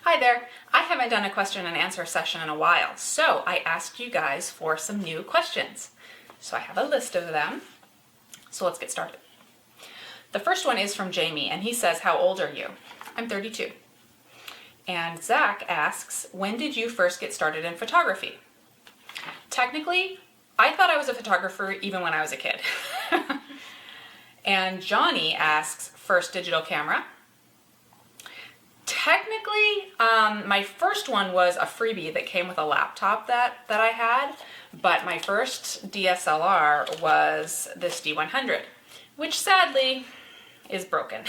Hi there. I haven't done a question and answer session in a while, so I asked you guys for some new questions. So I have a list of them. So let's get started. The first one is from Jamie, and he says, how old are you? I'm 32. And Zach asks, when did you first get started in photography? Technically, I thought I was a photographer even when I was a kid. And Johnny asks, first digital camera? Technically, my first one was a freebie that came with a laptop that I had, but my first DSLR was this D100, which sadly is broken.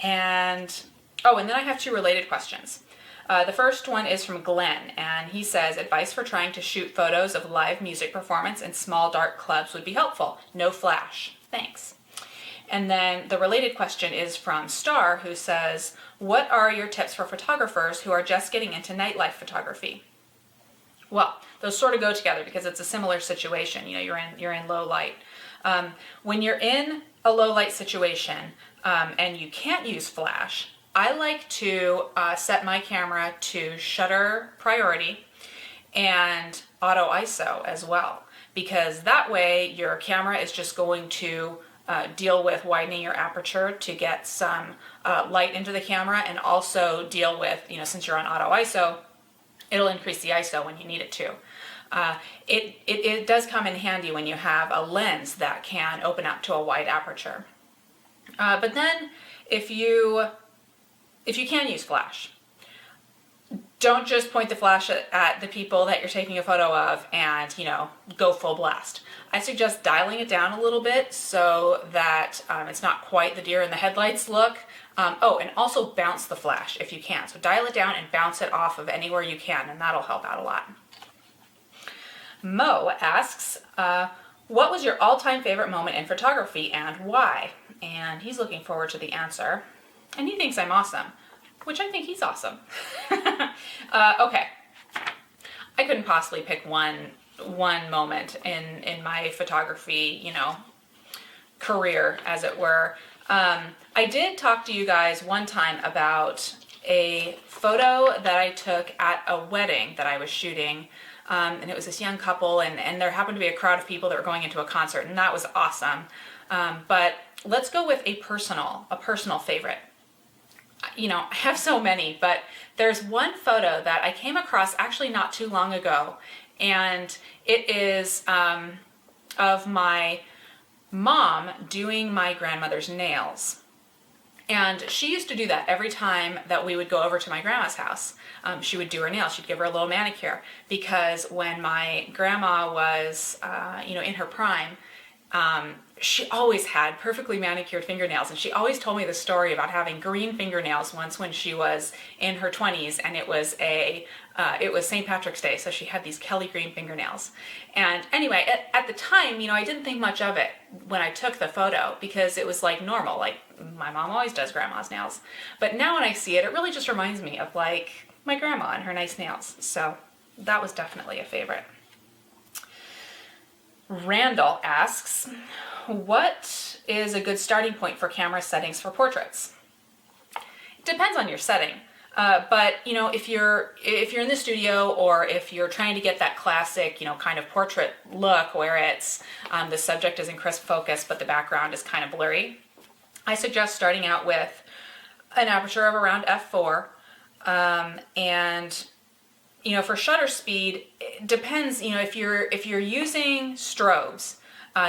And then I have two related questions. The first one is from Glenn, and he says, advice for trying to shoot photos of live music performance in small dark clubs would be helpful. No flash. Thanks. And then the related question is from Star, who says, what are your tips for photographers who are just getting into nightlife photography? Well, those sort of go together because it's a similar situation. You know, you're in low light. When you're in a low light situation and you can't use flash, I like to set my camera to shutter priority and auto ISO as well, because that way your camera is just going to deal with widening your aperture to get some light into the camera, and also deal with, since you're on auto ISO, it'll increase the ISO when you need it to. It does come in handy when you have a lens that can open up to a wide aperture. But then if you can use flash, don't just point the flash at the people that you're taking a photo of and, go full blast. I suggest dialing it down a little bit so that it's not quite the deer in the headlights look. And also bounce the flash if you can. So dial it down and bounce it off of anywhere you can, and that'll help out a lot. Mo asks, what was your all-time favorite moment in photography and why? And he's looking forward to the answer. And he thinks I'm awesome, which I think he's awesome. Okay. I couldn't possibly pick one moment in my photography, career, as it were. I did talk to you guys one time about a photo that I took at a wedding that I was shooting. And it was this young couple, and there happened to be a crowd of people that were going into a concert, and that was awesome. But let's go with a personal favorite. I have so many, but there's one photo that I came across actually not too long ago, and it is of my mom doing my grandmother's nails. And she used to do that every time that we would go over to my grandma's house. She would do her nails. She'd give her a little manicure, because when my grandma was, in her prime, she always had perfectly manicured fingernails, and she always told me the story about having green fingernails once when she was in her 20s, and it was St. Patrick's Day, so she had these Kelly green fingernails. And anyway, at the time, I didn't think much of it when I took the photo, because it was like normal, like my mom always does grandma's nails. But now when I see it, it really just reminds me of like my grandma and her nice nails. So that was definitely a favorite. Randall asks, what is a good starting point for camera settings for portraits? It depends on your setting. But if you're in the studio, or if you're trying to get that classic, kind of portrait look where it's the subject is in crisp focus but the background is kind of blurry, I suggest starting out with an aperture of around f4, and for shutter speed, it depends. If you're using strobes,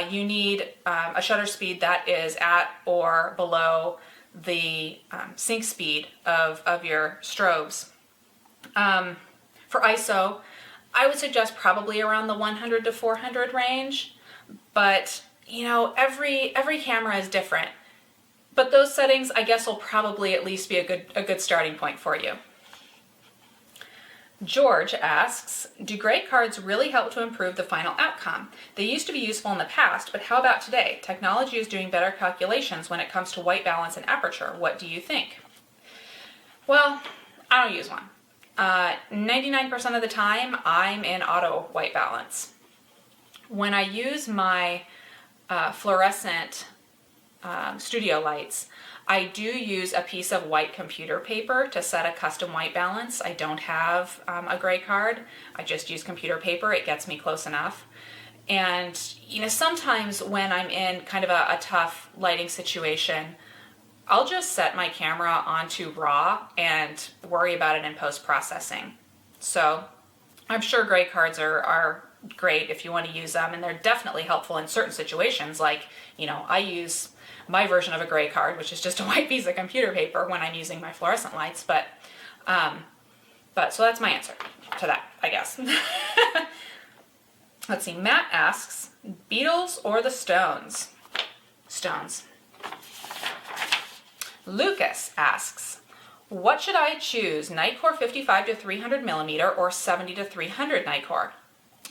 you need a shutter speed that is at or below the sync speed of your strobes. For ISO, I would suggest probably around the 100 to 400 range, but every camera is different. But those settings, I guess, will probably at least be a good starting point for you. George asks, do grade cards really help to improve the final outcome? They used to be useful in the past, but how about today? Technology is doing better calculations when it comes to white balance and aperture. What do you think? Well, I don't use one. 99% of the time, I'm in auto white balance. When I use my fluorescent studio lights, I do use a piece of white computer paper to set a custom white balance. I don't have a gray card. I just use computer paper. It gets me close enough. And, sometimes when I'm in kind of a tough lighting situation, I'll just set my camera onto RAW and worry about it in post-processing. So I'm sure gray cards are great if you want to use them, and they're definitely helpful in certain situations. Like, I use my version of a gray card, which is just a white piece of computer paper when I'm using my fluorescent lights. But so that's my answer to that, I guess. Let's see. Matt asks, Beatles or the Stones? Stones. Lucas asks, what should I choose, Nitecore 55 to 300 millimeter or 70 to 300 Nitecore?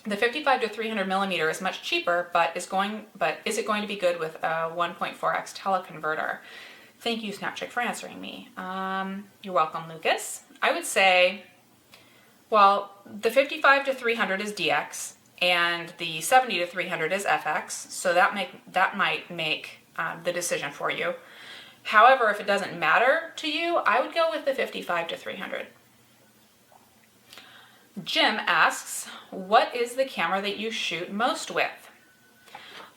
The 55 to 300 millimeter is much cheaper, but is it going to be good with a 1.4x teleconverter? Thank you, SnapChick, for answering me. You're welcome, Lucas. I would say, well, the 55 to 300 is DX, and the 70 to 300 is FX, so that might make the decision for you. However, if it doesn't matter to you, I would go with the 55 to 300. Jim asks, what is the camera that you shoot most with?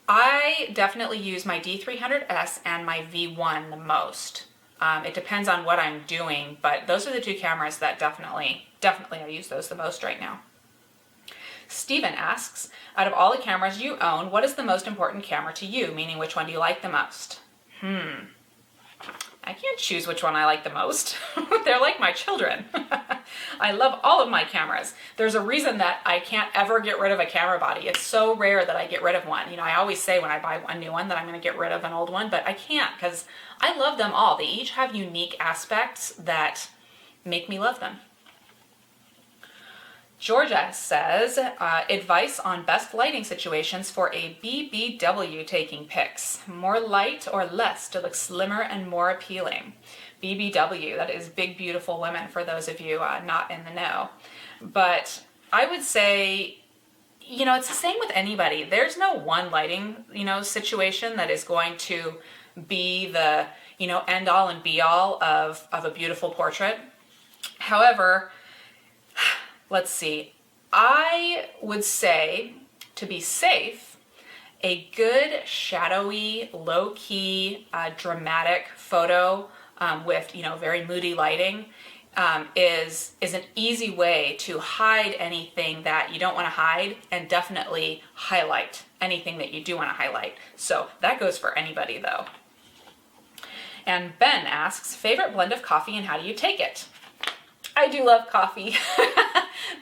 I definitely use my D300S and my V1 the most. It depends on what I'm doing, but those are the two cameras that definitely I use those the most right now. Steven asks, out of all the cameras you own, what is the most important camera to you? Meaning, which one do you like the most? I can't choose which one I like the most. They're like my children. I love all of my cameras. There's a reason that I can't ever get rid of a camera body. It's so rare that I get rid of one. I always say when I buy a new one that I'm going to get rid of an old one, but I can't because I love them all. They each have unique aspects that make me love them. Georgia says, advice on best lighting situations for a BBW taking pics. More light or less to look slimmer and more appealing? BBW, that is Big Beautiful Women for those of you not in the know. But I would say, it's the same with anybody. There's no one lighting, situation that is going to be the, end all and be all of a beautiful portrait. However, let's see. I would say, to be safe, a good shadowy, low-key, dramatic photo with very moody lighting is an easy way to hide anything that you don't want to hide, and definitely highlight anything that you do want to highlight. So that goes for anybody, though. And Ben asks, favorite blend of coffee and how do you take it? I do love coffee.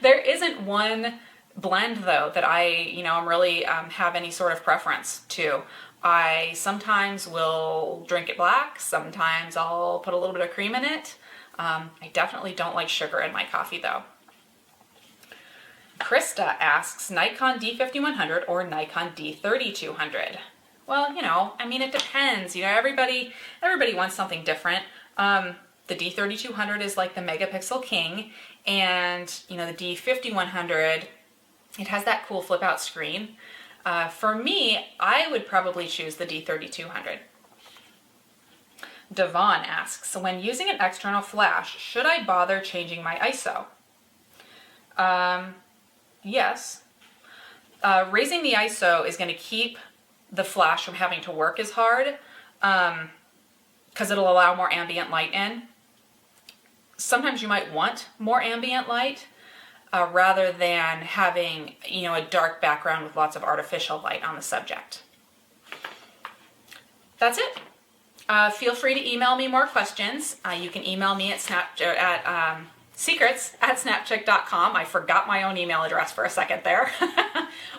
There isn't one blend, though, that I'm really have any sort of preference to. I sometimes will drink it black. Sometimes I'll put a little bit of cream in it. I definitely don't like sugar in my coffee, though. Krista asks, Nikon D5100 or Nikon D3200? Well, it depends. Everybody wants something different. The D3200 is like the megapixel king, and the D5100, it has that cool flip out screen. For me, I would probably choose the D3200. Devon asks, when using an external flash, should I bother changing my ISO? Yes. Raising the ISO is going to keep the flash from having to work as hard, because it'll allow more ambient light in. Sometimes you might want more ambient light rather than having, a dark background with lots of artificial light on the subject. That's it. Feel free to email me more questions. You can email me at secrets@snapchick.com. I forgot my own email address for a second there.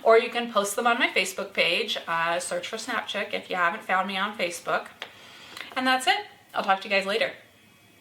Or you can post them on my Facebook page. Search for SnapChick if you haven't found me on Facebook. And that's it. I'll talk to you guys later.